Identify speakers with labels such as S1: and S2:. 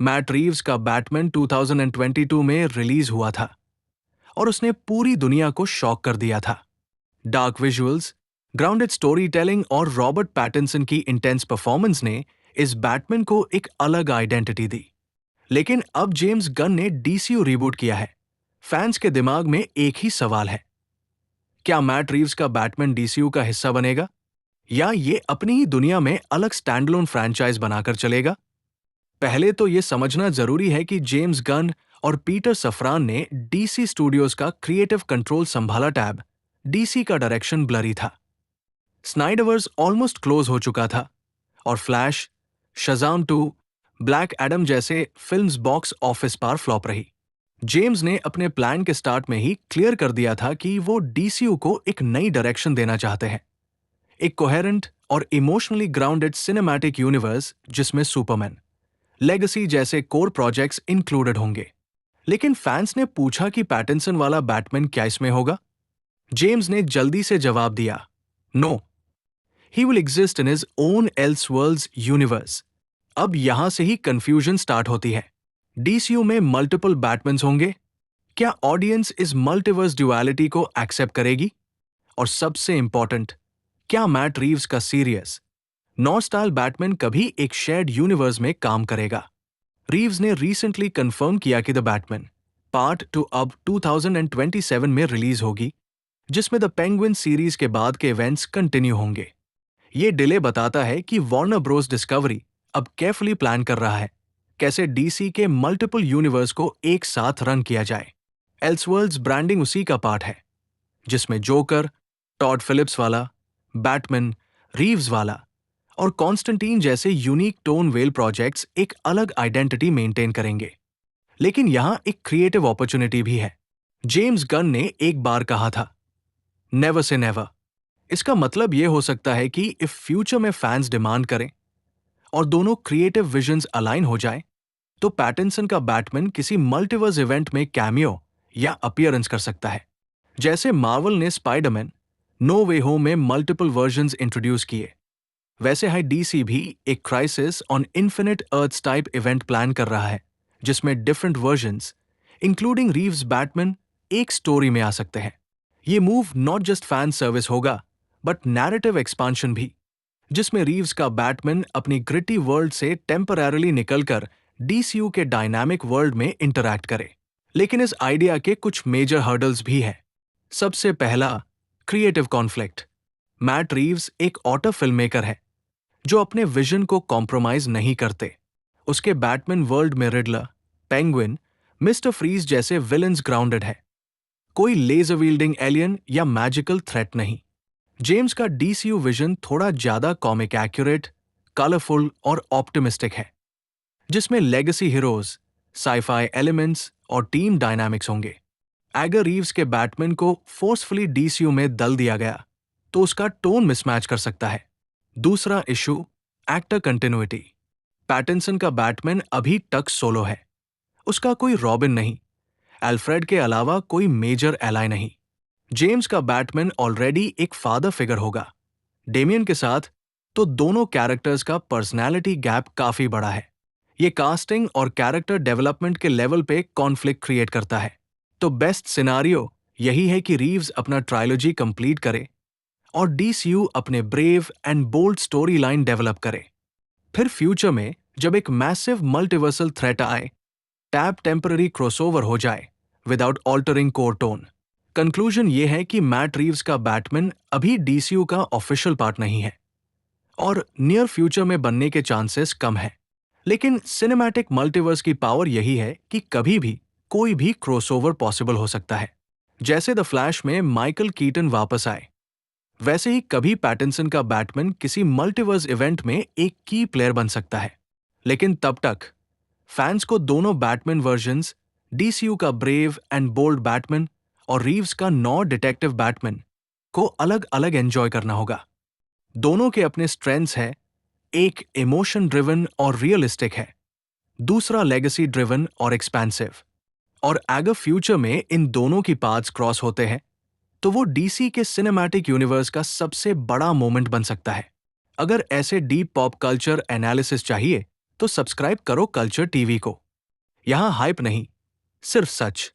S1: Mat Reeves का Batman 2022 में release हुआ था और उसने पूरी दुनिया को शॉक कर दिया था। Dark visuals, grounded story telling और रॉबर्ट पैटिंसन की इंटेंस परफॉर्मेंस ने इस बैटमैन को एक अलग आइडेंटिटी दी। लेकिन अब जेम्स गन ने डीसीयू रिबूट किया है। फैंस के दिमाग में एक ही सवाल है, क्या मैट रीव्स का बैटमैन डीसीयू का हिस्सा बनेगा या ये अपनी ही दुनिया में अलग स्टैंडअलोन फ्रैंचाइज बनाकर चलेगा? पहले तो ये समझना जरूरी है कि जेम्स गन और पीटर सफरान ने डीसी स्टूडियोज का क्रिएटिव कंट्रोल संभाला टैब डीसी का डायरेक्शन ब्लरी था। स्नाइडरवर्स ऑलमोस्ट क्लोज हो चुका था और फ्लैश, शज़ाम 2, ब्लैक एडम जैसे फिल्म्स बॉक्स ऑफिस पर फ्लॉप रही। जेम्स ने अपने प्लान के स्टार्ट में ही क्लियर कर दिया था कि वो डीसीयू को एक नई डायरेक्शन देना चाहते हैं, एक कोहेरेंट और इमोशनली ग्राउंडेड सिनेमैटिक यूनिवर्स जिसमें सुपरमैन, लेगेसी जैसे कोर प्रोजेक्ट्स इंक्लूडेड होंगे। लेकिन फैंस ने पूछा कि पैटिंसन वाला बैटमैन क्या इसमें होगा? जेम्स ने जल्दी से जवाब दिया, no, he will exist in his own Elseworlds universe. अब यहां से ही कंफ्यूजन स्टार्ट होती है। डीसीयू में मल्टीपल बैटमैन्स होंगे? क्या ऑडियंस इस मल्टीवर्स ड्युअलिटी को एक्सेप्ट करेगी? और सबसे इंपॉर्टेंट, क्या मैट रीव्स का सीरियस नॉर स्टाइल बैटमैन कभी एक शेयर्ड यूनिवर्स में काम करेगा? रीव्स ने रिसेंटली कंफर्म किया कि द बैटमैन पार्ट 2 अब 2027 में रिलीज होगी, जिसमें द पेंगुइन सीरीज के बाद के इवेंट्स कंटिन्यू होंगे। ये डिले बताता है कि वार्नर ब्रोस डिस्कवरी अब केयरफुली प्लान कर रहा है कैसे डीसी के मल्टीपल यूनिवर्स को एक साथ रन किया जाए। एल्सवर्ल्ड्स ब्रांडिंग उसी का पार्ट है, जिसमें जोकर, टॉड फिलिप्स वाला, बैटमैन, रीव्स वाला और कॉन्स्टेंटीन जैसे यूनिक टोन वेल प्रोजेक्ट्स एक अलग आइडेंटिटी मेंटेन करेंगे। लेकिन यहां एक क्रिएटिव अपॉर्चुनिटी भी है। जेम्स गन ने एक बार कहा था, नेवर से नेवर। इसका मतलब यह हो सकता है कि इफ फ्यूचर में फैंस डिमांड करें और दोनों क्रिएटिव विजन्स अलाइन हो जाए, तो पैटिंसन का बैटमैन किसी मल्टीवर्स इवेंट में कैमियो या अपीयरेंस कर सकता है। जैसे मार्वल ने स्पाइडरमैन नो वे होम में मल्टीपल वर्जन्स इंट्रोड्यूस किए, वैसे ही डीसी भी एक crisis on infinite earths type event plan कर रहा है, जिसमें different versions including Reeves Batman एक स्टोरी में आ सकते हैं। ये move not just fan service होगा, बट नैरेटिव एक्सपांशन भी, जिसमें रीव्स का बैटमैन अपनी ग्रिटी वर्ल्ड से टेम्पररीली निकलकर डीसीयू के डायनामिक वर्ल्ड में इंटरैक्ट करे। लेकिन इस आइडिया के कुछ मेजर हर्डल्स भी हैं। सबसे पहला, क्रिएटिव कॉन्फ्लिक्ट। मैट रीव्स एक ऑटर फिल्म मेकर है जो अपने विजन को कॉम्प्रोमाइज नहीं करते। उसके बैटमैन वर्ल्ड में रिडलर, पेंगुइन, मिस्टर फ्रीज जैसे विलन्स ग्राउंडेड है, कोई लेजर वील्डिंग एलियन या मैजिकल थ्रेट नहीं। जेम्स का डीसीयू विजन थोड़ा ज्यादा कॉमिक एक्यूरेट, कलरफुल और ऑप्टिमिस्टिक है, जिसमें लेगेसी हीरोज, साइफाई एलिमेंट्स और टीम डायनामिक्स होंगे। एगर रीव्स के बैटमैन को फोर्सफुली डीसीयू में दल दिया गया तो उसका टोन मिसमैच कर सकता है। दूसरा इशू, एक्टर कंटिन्यूटी। पैटिंसन का बैटमैन अभी तक सोलो है। उसका कोई रॉबिन नहीं, एल्फ्रेड के अलावा कोई मेजर एलाई नहीं। जेम्स का बैटमैन ऑलरेडी एक फादर फिगर होगा डेमियन के साथ, तो दोनों कैरेक्टर्स का पर्सनैलिटी गैप काफी बड़ा है। ये कास्टिंग और कैरेक्टर डेवलपमेंट के लेवल पे कॉन्फ्लिक्ट क्रिएट करता है। तो बेस्ट सिनारियो यही है कि रीव्स अपना ट्रायलॉजी कंप्लीट करे और डीसीयू अपने brave and bold story line develop करे। फिर फ्यूचर में जब एक मैसिव मल्टीवर्सल थ्रेट आए, टैब टेम्पररी क्रॉसओवर हो जाए without altering core tone. Conclusion ये है कि मैट रीव्स का बैटमैन अभी डीसीयू का ऑफिशियल पार्ट नहीं है और नियर फ्यूचर में बनने के चांसेस कम है। लेकिन सिनेमैटिक मल्टीवर्स की पावर यही है कि कभी भी कोई भी क्रॉसओवर पॉसिबल हो सकता है। जैसे द फ्लैश में माइकल कीटन वापस आए, वैसे ही कभी पैटिंसन का बैटमैन किसी मल्टीवर्स इवेंट में एक की प्लेयर बन सकता है। लेकिन तब तक फैंस को दोनों बैटमैन वर्जन्स, डीसीयू का ब्रेव एंड बोल्ड बैटमैन और रीव्स का नॉ डिटेक्टिव बैटमैन को अलग अलग एंजॉय करना होगा। दोनों के अपने स्ट्रेंथ्स हैं, एक इमोशन ड्रिवन और रियलिस्टिक है, दूसरा लेगेसी ड्रिवन और एक्सपेंसिव। और अगर फ्यूचर में इन दोनों की पाथ्स क्रॉस होते हैं तो वो डीसी के सिनेमैटिक यूनिवर्स का सबसे बड़ा मोमेंट बन सकता है। अगर ऐसे डीप पॉप कल्चर एनालिसिस चाहिए तो सब्सक्राइब करो कल्चर टीवी को। यहां हाइप नहीं, सिर्फ सच।